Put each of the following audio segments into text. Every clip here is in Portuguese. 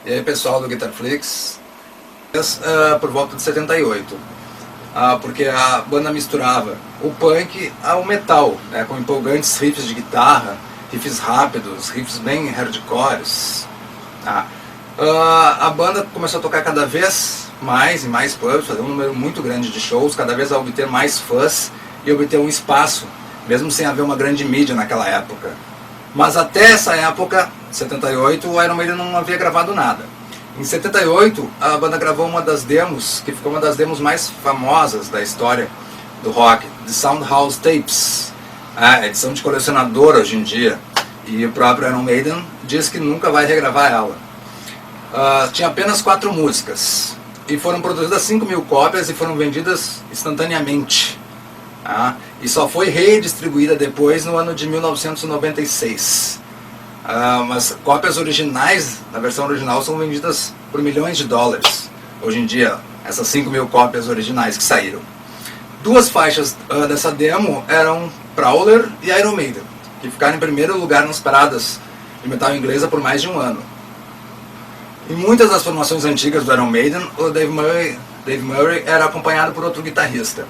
E aí pessoal do Guitarflix, por volta de 78, porque a banda misturava o punk ao metal, né, com empolgantes riffs de guitarra, riffs rápidos, riffs bem hardcores. A banda começou a tocar cada vez mais e mais pubs, fazer um número muito grande de shows, cada vez a obter mais fãs e obter um espaço, mesmo sem haver uma grande mídia naquela época. Mas até essa época, 78, o Iron Maiden não havia gravado nada. Em 78, a banda gravou uma das demos, que ficou uma das demos mais famosas da história do rock, The Soundhouse Tapes, edição de colecionador hoje em dia, e o próprio Iron Maiden diz que nunca vai regravar ela. Tinha apenas 4 músicas, e foram produzidas 5.000 cópias e foram vendidas instantaneamente. E só foi redistribuída depois no ano de 1996. Mas cópias originais, na versão original, são vendidas por milhões de dólares. Hoje em dia, essas 5.000 cópias originais que saíram. 2 faixas dessa demo eram Prowler e Iron Maiden, que ficaram em primeiro lugar nas paradas de metal inglesa por mais de um ano. Em muitas das formações antigas do Iron Maiden, o Dave Murray era acompanhado por outro guitarrista.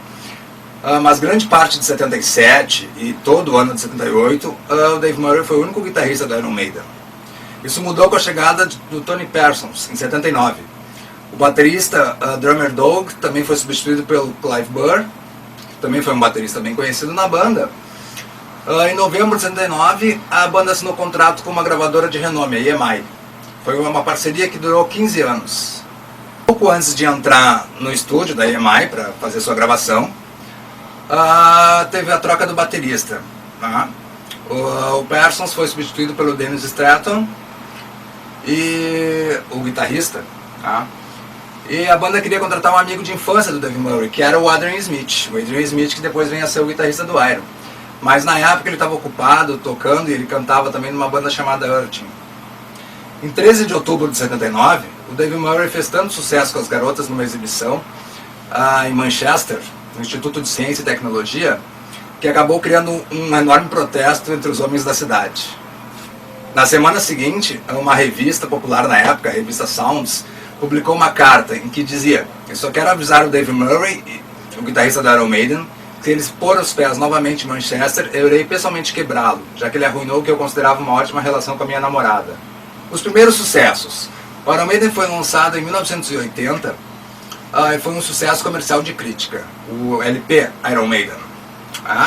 Mas grande parte de 77 e todo o ano de 78, o Dave Murray foi o único guitarrista do Iron Maiden. Isso mudou com a chegada do Tony Parsons, em 79. O baterista drummer Doug também foi substituído pelo Clive Burr, que também foi um baterista bem conhecido na banda. Em novembro de 79, a banda assinou contrato com uma gravadora de renome, a EMI. Foi uma parceria que durou 15 anos. Pouco antes de entrar no estúdio da EMI para fazer sua gravação, teve a troca do baterista. O Parsons foi substituído pelo Dennis Stratton, e o guitarrista. E a banda queria contratar um amigo de infância do Dave Murray, que era o Adrian Smith. O Adrian Smith, que depois vem a ser o guitarrista do Iron. Mas na época ele estava ocupado tocando e ele cantava também numa banda chamada Urchin. Em 13 de outubro de 79, o Dave Murray fez tanto sucesso com as garotas numa exibição em Manchester, no Instituto de Ciência e Tecnologia, que acabou criando um enorme protesto entre os homens da cidade. Na semana seguinte, uma revista popular na época, a revista Sounds, publicou uma carta em que dizia: "Eu só quero avisar o Dave Murray, o guitarrista da Iron Maiden, que se eles pôr os pés novamente em Manchester, eu irei pessoalmente quebrá-lo, já que ele arruinou o que eu considerava uma ótima relação com a minha namorada." Os primeiros sucessos. O Iron Maiden foi lançado em 1980, e foi um sucesso comercial de crítica, o LP Iron Maiden,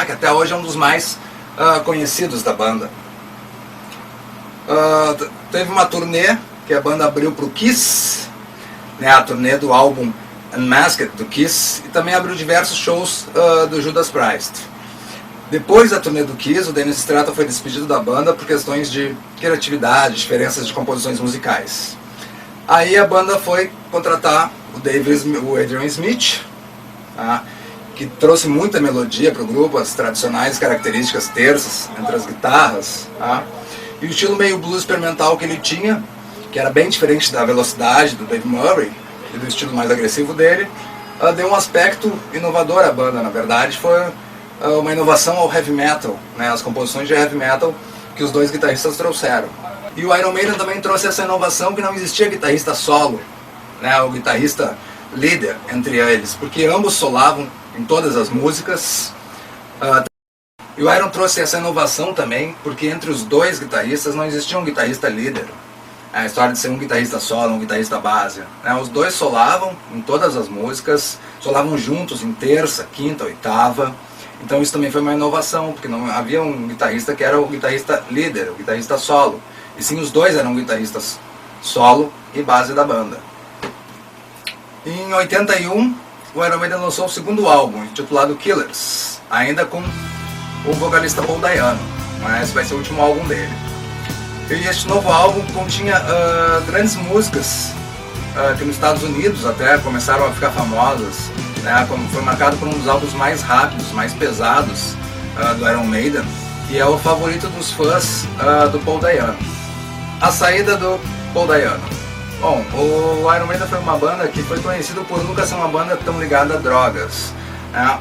que até hoje é um dos mais conhecidos da banda. Teve uma turnê que a banda abriu para o Kiss, né, a turnê do álbum Unmasked do Kiss, e também abriu diversos shows do Judas Priest. Depois da turnê do Kiss, o Dennis Stratton foi despedido da banda por questões de criatividade, diferenças de composições musicais. Aí a banda foi contratar o Adrian Smith, que trouxe muita melodia para o grupo, as tradicionais características tersas entre as guitarras, e o estilo meio blues experimental que ele tinha, que era bem diferente da velocidade do Dave Murray e do estilo mais agressivo dele, deu um aspecto inovador à banda. Na verdade, foi uma inovação ao heavy metal, né, as composições de heavy metal que os dois guitarristas trouxeram. E o Iron Maiden também trouxe essa inovação, que não existia guitarrista solo, né, o guitarrista líder entre eles, porque ambos solavam em todas as músicas. E o Iron trouxe essa inovação também, porque entre os dois guitarristas não existia um guitarrista líder. A história de ser um guitarrista solo, um guitarrista base, né, os dois solavam em todas as músicas, solavam juntos em terça, quinta, oitava. Então isso também foi uma inovação, porque não havia um guitarrista que era o guitarrista líder, o guitarrista solo. E sim, os dois eram guitarristas solo e base da banda. Em 81, o Iron Maiden lançou o segundo álbum, intitulado Killers, ainda com o vocalista Paul Dayano, mas vai ser o último álbum dele. E este novo álbum continha grandes músicas que nos Estados Unidos até começaram a ficar famosas, né, como foi marcado por um dos álbuns mais rápidos, mais pesados do Iron Maiden, e é o favorito dos fãs do Paul Dayano. A saída do Paul Dayano. Bom, o Iron Maiden foi uma banda que foi conhecida por nunca ser uma banda tão ligada a drogas.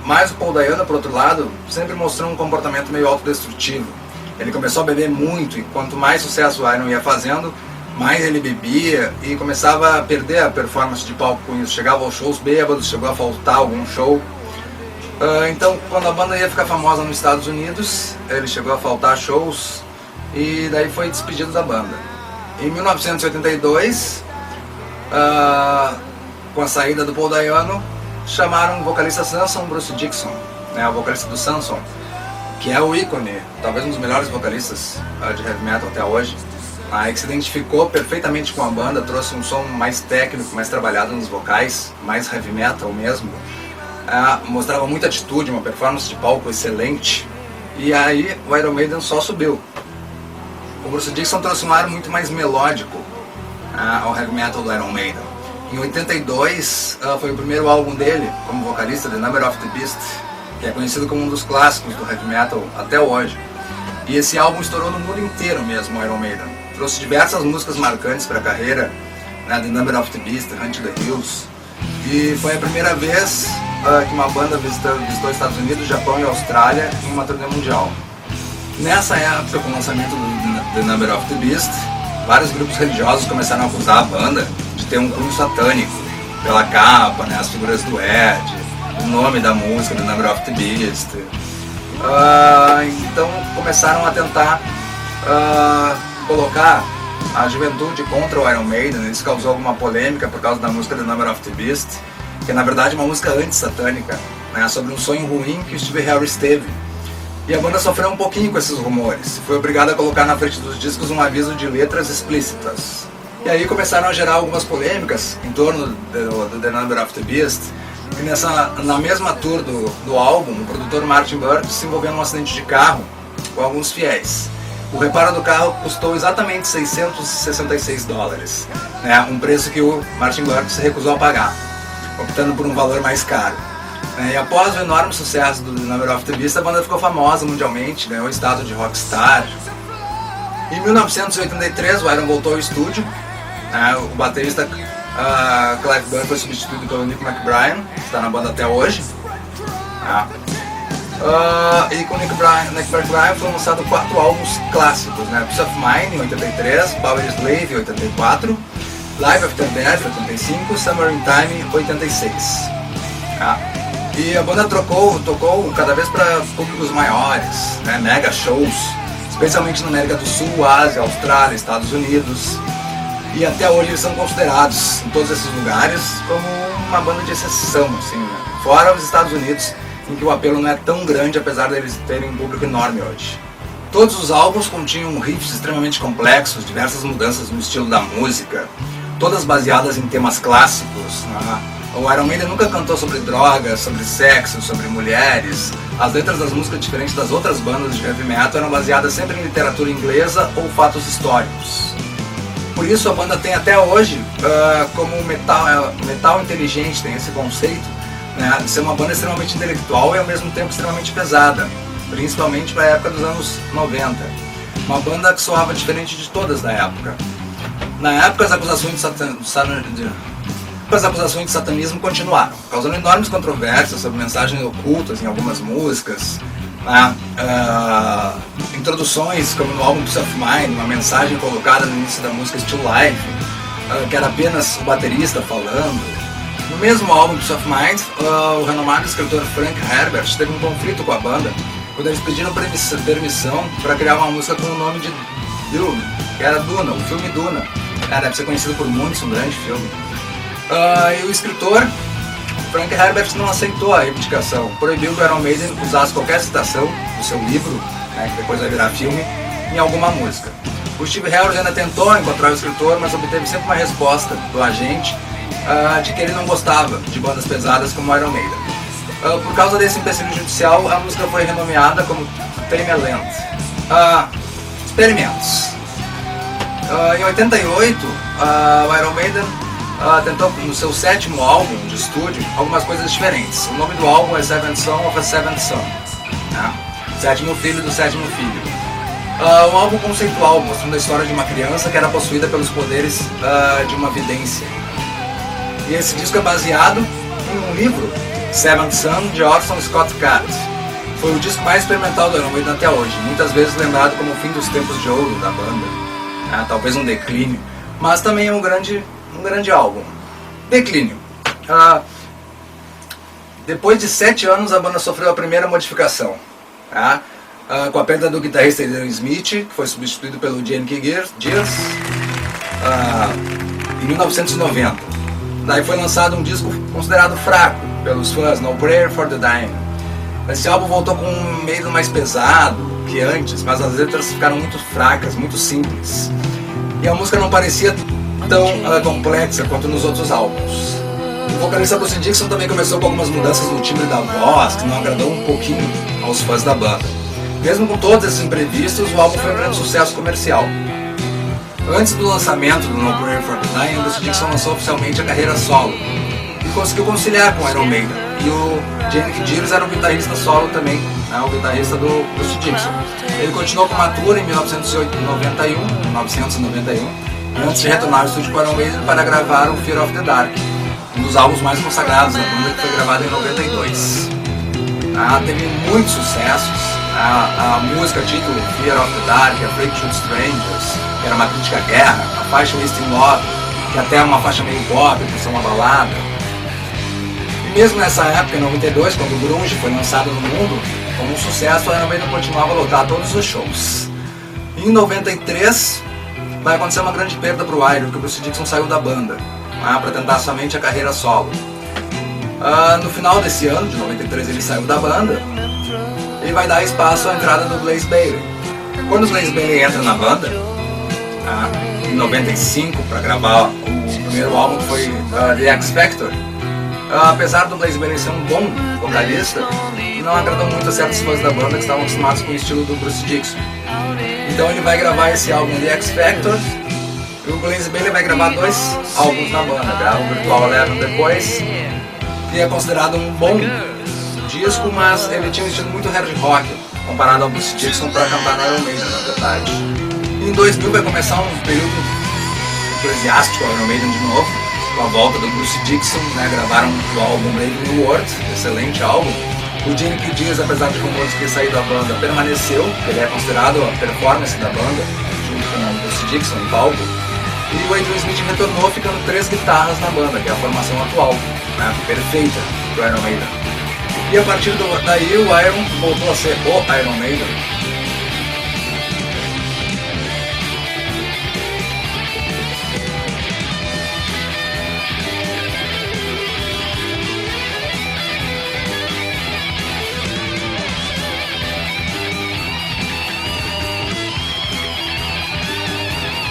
Mas o Paul Dayano, por outro lado, sempre mostrou um comportamento meio autodestrutivo. Ele começou a beber muito, e quanto mais sucesso o Iron ia fazendo, mais ele bebia e começava a perder a performance de palco com isso. Chegava aos shows bêbados, chegou a faltar algum show. Então, quando a banda ia ficar famosa nos Estados Unidos, ele chegou a faltar shows e daí foi despedido da banda. Em 1982, com a saída do Paul Dayano, chamaram o vocalista Samson Bruce Dixon, né, o vocalista do Samson, que é o ícone, talvez um dos melhores vocalistas de heavy metal até hoje, que se identificou perfeitamente com a banda, trouxe um som mais técnico, mais trabalhado nos vocais, mais heavy metal mesmo, mostrava muita atitude, uma performance de palco excelente, e aí o Iron Maiden só subiu. O Bruce Dixon trouxe um ar muito mais melódico ao heavy metal do Iron Maiden. Em 82 foi o primeiro álbum dele como vocalista, The Number of the Beast, que é conhecido como um dos clássicos do heavy metal até hoje. E esse álbum estourou no mundo inteiro mesmo, o Iron Maiden. Trouxe diversas músicas marcantes para a carreira, né, The Number of the Beast, Hunt the Hills. E foi a primeira vez que uma banda visitou os Estados Unidos, Japão e Austrália em uma turnê mundial. Nessa época, com o lançamento do The Number of the Beast, vários grupos religiosos começaram a acusar a banda de ter um cunho satânico, pela capa, né, as figuras do Ed, o nome da música, The Number of the Beast. Então começaram a tentar colocar a juventude contra o Iron Maiden. Isso causou alguma polêmica por causa da música The Number of the Beast, que é na verdade uma música anti-satânica, né, sobre um sonho ruim que o Steve Harris teve. E a banda sofreu um pouquinho com esses rumores, foi obrigada a colocar na frente dos discos um aviso de letras explícitas. E aí começaram a gerar algumas polêmicas em torno do The Number of the Beast, e na mesma tour do álbum, o produtor Martin Birch se envolveu num acidente de carro com alguns fiéis. O reparo do carro custou exatamente $666, né, um preço que o Martin Birch se recusou a pagar, optando por um valor mais caro. E após o enorme sucesso do The Number of the Beast, a banda ficou famosa mundialmente, ganhou o status de rockstar. Em 1983, o Iron voltou ao estúdio, o baterista Clive Burr foi substituído pelo Nick McBride, que está na banda até hoje. E com o Nick McBride foram lançados 4 álbuns clássicos, né? Peace of Mind em 83, Power Slave em 84, Live After Death em 85, Summer in Time em 86. E a banda tocou cada vez para públicos maiores, né, mega shows, especialmente na América do Sul, Ásia, Austrália, Estados Unidos. E até hoje eles são considerados, em todos esses lugares, como uma banda de exceção, assim, né? Fora os Estados Unidos, em que o apelo não é tão grande, apesar deles terem um público enorme hoje. Todos os álbuns continham riffs extremamente complexos, diversas mudanças no estilo da música, todas baseadas em temas clássicos, né? O Iron Maiden nunca cantou sobre drogas, sobre sexo, sobre mulheres. As letras das músicas, diferentes das outras bandas de heavy metal, eram baseadas sempre em literatura inglesa ou fatos históricos. Por isso a banda tem até hoje, como metal inteligente, tem esse conceito, né, de ser uma banda extremamente intelectual e ao mesmo tempo extremamente pesada, principalmente para a época dos anos 90. Uma banda que soava diferente de todas da época. Na época as acusações de satanismo continuaram, causando enormes controvérsias sobre mensagens ocultas em algumas músicas, né? Introduções, como no álbum Peace of Mind, uma mensagem colocada no início da música Still Life, que era apenas o baterista falando. No mesmo álbum Peace of Mind, o renomado escritor Frank Herbert teve um conflito com a banda quando eles pediram permissão para criar uma música com o nome de Dune, que era Duna, o filme Duna. Deve ser conhecido por muitos, um grande filme. E o escritor Frank Herbert não aceitou a reivindicação, proibiu que o Iron Maiden usasse qualquer citação do seu livro, né, que depois vai virar filme, em alguma música. O Steve Harris ainda tentou encontrar o escritor, mas obteve sempre uma resposta do agente de que ele não gostava de bandas pesadas como o Iron Maiden. Por causa desse empecilho judicial, a música foi renomeada como Tame a Land. Experimentos. Em 88, o Iron Maiden tentou, no seu 7º álbum de estúdio, algumas coisas diferentes. O nome do álbum é Seventh Son of a Seventh Son, né? 7º filho do 7º filho. Um álbum conceitual, mostrando a história de uma criança que era possuída pelos poderes de uma vidência. E esse disco é baseado em um livro, Seventh Son, de Orson Scott Card. foi o disco mais experimental do Iron Maiden até hoje, muitas vezes lembrado como o fim dos tempos de ouro da banda, né? Talvez um declínio, mas também é um grande álbum. Declínio. Depois de 7 anos a banda sofreu a primeira modificação, tá? Com a perda do guitarrista Adrian Smith, que foi substituído pelo Jake Gears, em 1990. Daí foi lançado um disco considerado fraco pelos fãs, No Prayer for the Dying. Esse álbum voltou com um meio mais pesado que antes, mas as letras ficaram muito fracas, muito simples. E a música não parecia tão complexa quanto nos outros álbuns. O vocalista Bruce Dickinson também começou com algumas mudanças no timbre da voz, que não agradou um pouquinho aos fãs da banda. Mesmo com todos esses imprevistos, o álbum foi um grande sucesso comercial. Antes do lançamento do No Prayer for the Dying, Bruce Dickinson lançou oficialmente a carreira solo e conseguiu conciliar com Iron Maiden. E o Jake Gears era o guitarrista solo também, né, o guitarrista do Bruce Dickinson. Ele continuou com uma tour em 1991, antes de retornar ao estúdio com Iron Maiden para gravar o Fear of the Dark, um dos álbuns mais consagrados da banda, que foi gravado em 92. Teve muitos sucessos. A música título Fear of the Dark, Afraid to Shoot Strangers, que era uma crítica à guerra, a faixa Wasting Love, que até é uma faixa meio pop, por ser uma balada. E mesmo nessa época, em 92, quando o grunge foi lançado no mundo como um sucesso, a Iron Maiden continuava a lotar todos os shows. Em 93 vai acontecer uma grande perda para o Iron, porque o Bruce Dickinson saiu da banda para tentar somente a carreira solo. No final desse ano, de 93, ele saiu da banda e vai dar espaço à entrada do Blaze Bayley. Quando o Blaze Bayley entra na banda, em 95, para gravar o primeiro álbum, que foi The X Factor, apesar do Blaze Bayley ser um bom vocalista, não agradou muito a certos fãs da banda que estavam acostumados com o estilo do Bruce Dickinson. Então ele vai gravar esse álbum The X Factor, e o Blaze Bayley vai gravar 2 álbuns na banda, grava o Virtual Eleven depois, que é considerado um bom disco, mas ele tinha um estilo muito hard rock comparado ao Bruce Dickinson para cantar no Iron Maiden, na verdade. E em 2000 vai começar um período eclesiástico ao Iron Maiden de novo, com a volta do Bruce Dickinson, né? Gravaram o álbum Brave New World, excelente álbum. O Jake Gears, apesar de rumores que sair da banda, permaneceu, ele é considerado a performance da banda, junto com o Bruce Dickinson em palco. E o Adrian Smith retornou ficando 3 guitarras na banda, que é a formação atual, né? Perfeita do Iron Maiden. E a partir daí o Iron voltou a ser o Iron Maiden.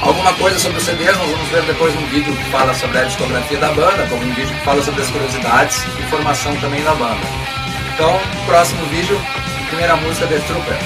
Alguma coisa sobre os CDs nós vamos ver depois num vídeo que fala sobre a discografia da banda, como um vídeo que fala sobre as curiosidades e formação também da banda. Então, próximo vídeo, primeira música, The Trooper.